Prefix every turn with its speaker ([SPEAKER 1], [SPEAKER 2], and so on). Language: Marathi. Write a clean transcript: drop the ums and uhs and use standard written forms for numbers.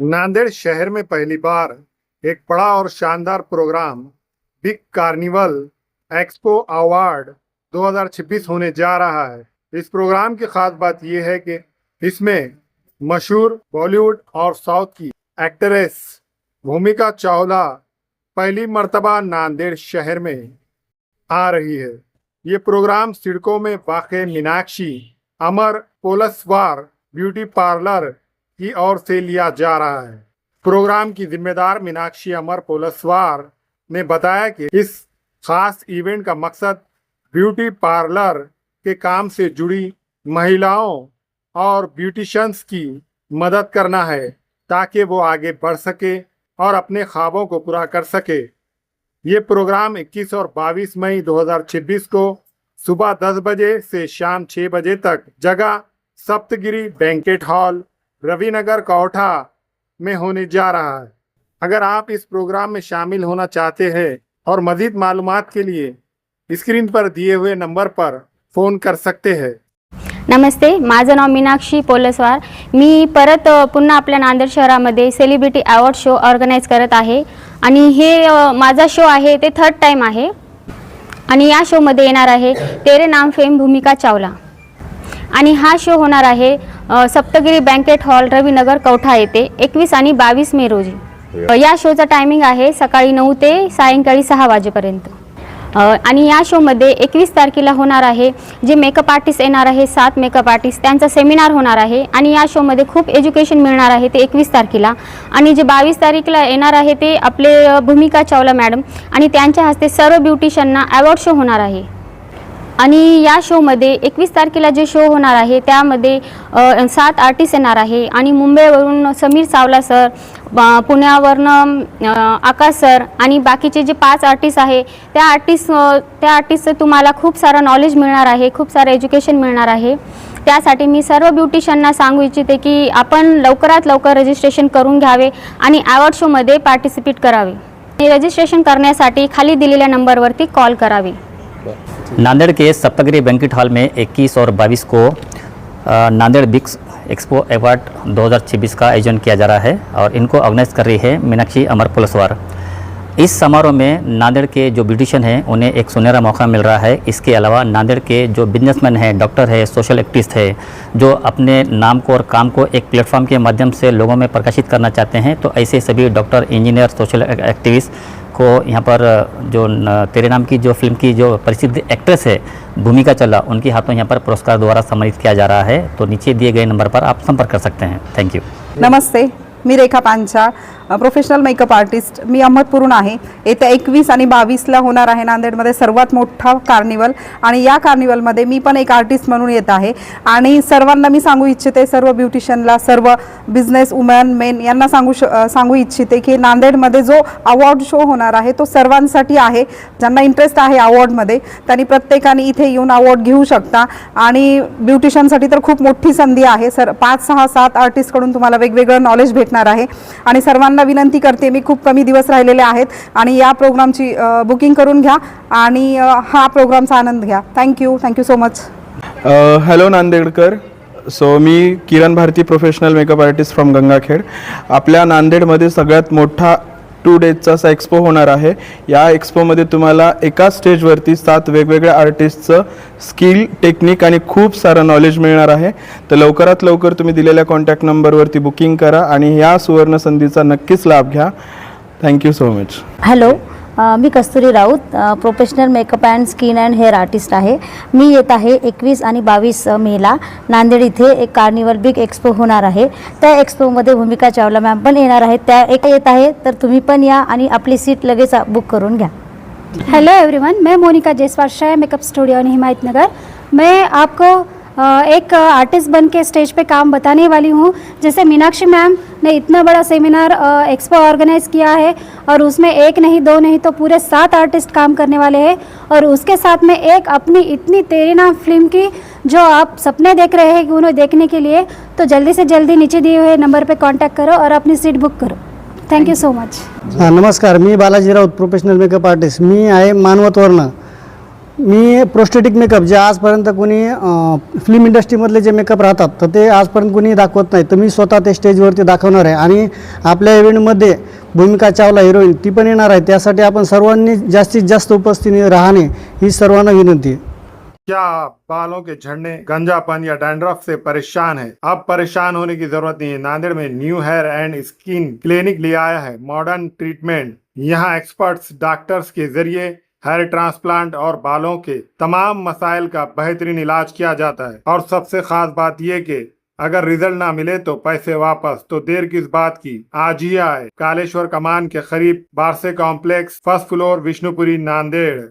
[SPEAKER 1] नांदेड़ शहर में पहली बार एक बड़ा और शानदार program big carnival expo award 2026 होने जा रहा है। इस प्रोग्राम की खास बात यह है कि इसमें मशहूर बॉलीवुड और साउथ की एक्ट्रेस भूमिका चावला पहली मर्तबा नांदेड़ शहर में आ रही है। ये प्रोग्राम सिडको में वाक़ मीनाक्षी अमर पोलसवार ब्यूटी पार्लर की ओर से लिया जा रहा है। प्रोग्राम की जिम्मेदार मीनाक्षी अमर पोलसवार ने बताया कि इस खास इवेंट का मकसद ब्यूटी पार्लर के काम से जुड़ी महिलाओं और ब्यूटिशियंस की मदद करना है ताकि वो आगे बढ़ सके और अपने ख्वाबों को पूरा कर सके। ये प्रोग्राम 21 और 22 मई 2026 को सुबह 10 बजे से शाम 6 बजे तक जगह सप्तगिरी बैंकेट हॉल रविनगर कोठा में होने जा रहा है। अगर आप इस प्रोग्राम में शामिल होना चाहते हैं और मज़ीद मालूमात के लिए स्क्रीन पर दिए हुए नंबर पर फ़ोन कर सकते हैं।
[SPEAKER 2] नमस्ते, माझं नाव मीनाक्षी पोलसवार। मी परत पुन्हा आपल्या नांदेड शहरामध्ये सेलिब्रिटी अवॉर्ड शो ऑर्गनाइज करत आहे आणि हे माझा शो आहे ते थर्ड टाइम आहे आणि या शोमध्ये येणार आहे तेरे नाम फेम भूमिका चावला आणि हा शो होणार आहे सप्तगिरी बँकेट हॉल रविनगर कौठा येथे 21 आणि 22 मे रोजी। या शोचा टायमिंग आहे सकाळी 9 ते सायंकाळी 6 वाजेपर्यंत आणि या शोमध्ये 21 तारखेला होणार आहे जे मेकअप आर्टिस्ट येणार आहे 7 मेकअप आर्टिस्ट त्यांचा सेमिनार होणार आहे आणि या शोमध्ये खूप एज्युकेशन मिळणार आहे ते 21 तारखेला आणि जे 22 तारखेला येणार आहे ते आपले भूमिका चावला मॅडम आणि त्यांच्या हस्ते सर्व ब्युटिशियनना अवॉर्ड शो होणार आहे। आणि या शोमध्ये 21 तारखेला जे शो होणार आहे त्यामध्ये 7 आर्टिस्ट येणार आहे आणि मुंबईवरून समीर चावला सर, पुण्यावरून आकाश सर आणि बाकीचे जे 5 आर्टिस्ट आहे त्या आर्टिस्टचं तुम्हाला खूप सारं नॉलेज मिळणार आहे, खूप सारं एज्युकेशन मिळणार आहे। त्यासाठी मी सर्व ब्युटिशियनना सांगू इच्छिते की आपण लवकरात लवकर रजिस्ट्रेशन करून घ्यावे आणि अवॉर्ड शोमध्ये पार्टिसिपेट करावे। रजिस्ट्रेशन करण्यासाठी खाली दिलेल्या नंबरवरती कॉल करावे।
[SPEAKER 3] नांदेड़ के सप्तगिरी बैंकेट हॉल में 21 और 22 को नांदेड़ बिग एक्सपो अवार्ड 2026 का आयोजन किया जा रहा है और इनको ऑर्गेनाइज कर रही है मीनाक्षी अमर पोलसवार। इस समारोह में नांदेड़ के जो ब्यूटिशियन हैं उन्हें एक सुनहरा मौका मिल रहा है। इसके अलावा नांदेड़ के जो बिजनेसमैन हैं, डॉक्टर है, सोशल एक्टिविस्ट है, जो अपने नाम को और काम को एक प्लेटफॉर्म के माध्यम से लोगों में प्रकाशित करना चाहते हैं, तो ऐसे सभी डॉक्टर, इंजीनियर, सोशल एक्टिविस्ट को यहाँ पर जो तेरे नाम की जो फिल्म की जो प्रसिद्ध एक्ट्रेस है भूमिका चावला, उनके हाथों यहाँ पर पुरस्कार द्वारा सम्मानित किया जा रहा है। तो नीचे दिए गए नंबर पर आप संपर्क कर सकते हैं। Thank you.
[SPEAKER 4] नमस्ते, मी Rekha Panchal, professional makeup artist. मी अहमदपूरहून आहे। येत्या 21 आणि 22ला होणार आहे नांदेडमध्ये सर्वात मोठा कार्निवल आणि या कार्निवलमध्ये मी पण एक आर्टिस्ट म्हणून येत आहे आणि सर्वांना मी सांगू इच्छिते, सर्व ब्युटिशियनला, सर्व बिझनेस वुमन मेन यांना सांगू इच्छिते की नांदेडमध्ये जो अवॉर्ड शो होणार आहे तो सर्वांसाठी आहे। ज्यांना इंटरेस्ट आहे अवॉर्डमध्ये त्यांनी प्रत्येकाने इथे येऊन अवॉर्ड घेऊ शकता आणि ब्युटिशियनसाठी तर खूप मोठी संधी आहे। 5, 6, 7 आर्टिस्टकडून तुम्हाला वेगवेगळं नॉलेज भेटणार आहे आणि सर्वांना विनंती करते मी, खूप कमी दिवस राहिलेले आहेत आणि या प्रोग्रामची बुकिंग करून घ्या आणि हा प्रोग्रामचा आनंद घ्या। Thank you so much.
[SPEAKER 5] हॅलो नांदेडकर, सो मी Kiran Bharati, professional makeup artist from Gangakhed. आपल्या नांदेडमध्ये सगळ्यात मोठा 2 डेजचा असा एक्सपो होणार आहे। या एक्सपोमध्ये तुम्हाला एका स्टेजवरती 7 वेगवेगळ्या आर्टिस्टचं स्किल, टेक्निक आणि खूप सारं नॉलेज मिळणार आहे। तर लवकरात लवकर तुम्ही दिलेल्या कॉन्टॅक्ट नंबरवरती बुकिंग करा आणि या सुवर्ण संधीचा नक्कीच लाभ घ्या। Thank you so much.
[SPEAKER 6] Hello, me Kasturi Raut, professional makeup and skin and hair artist आहे। मी येत आहे 21 आणि 22 मेला नांदेड इथे एक कार्निवल बिग एक्सपो होणार आहे। त्या एक्सपोमध्ये भूमिका चावला मॅम पण येणार आहेत, त्या एक येत आहे, तर तुम्ही पण या आणि आपली सीट लगेच बुक करून घ्या।
[SPEAKER 7] हेलो एवरीवन, मैं मोनिका जयसवाल, श्रेया मेकअप स्टूडियो हिमायतनगर। मैं आपको एक आर्टिस्ट बन के स्टेज पे काम बताने वाली हूँ। जैसे मीनाक्षी मैम ने इतना बड़ा सेमिनार एक्सपो ऑर्गेनाइज़ किया है और उसमें 1 नहीं 2 नहीं तो पूरे 7 आर्टिस्ट काम करने वाले हैं और उसके साथ में एक अपनी इतनी तेरे नाम फिल्म की जो आप सपने देख रहे हैं कि उन्हें देखने के लिए, तो जल्दी से जल्दी नीचे दिए हुए नंबर पे कांटेक्ट करो और अपनी सीट बुक करो। Thank you so much.
[SPEAKER 8] नमस्कार, मी Balaji Raut, professional makeup artist. मी आहे मानवतवरनं। मी प्रोस्टेटिक मेकअप जे आजपर्यंत कोणी फिल्म इंडस्ट्रीमधले जे मेकअप राहतात तर ते आजपर्यंत कोणी दाखवत नाही, तर मी स्वतः ते स्टेजवरती दाखवणार आहे. आणि आपल्या इव्हेंटमध्ये भूमिका चावला हिरोईन ती पण येणार आहे. त्यासाठी आपण सर्वांनी जास्तीत जास्त उपस्थित राहणे ही सर्वांना विनंती आहे.
[SPEAKER 1] क्या आप बालों के झड़ने, गंजापन या डैंड्रफ से परेशान है? अब परेशान होने की जरूरत नहीं है. नांदेड़ में new hair and skin clinic ले आया है मॉडर्न ट्रीटमेंट. यहाँ एक्सपर्ट्स डॉक्टर्स के जरिए हेयर ट्रांसप्लांट और बालों के तमाम मसाइल का बेहतरीन इलाज किया जाता है. और सबसे खास बात यह कि अगर रिजल्ट ना मिले तो पैसे वापस. तो देर किस बात की, आज ही आए. कालेश्वर कमान के करीब बारसे complex, first floor, Vishnupuri, Nanded.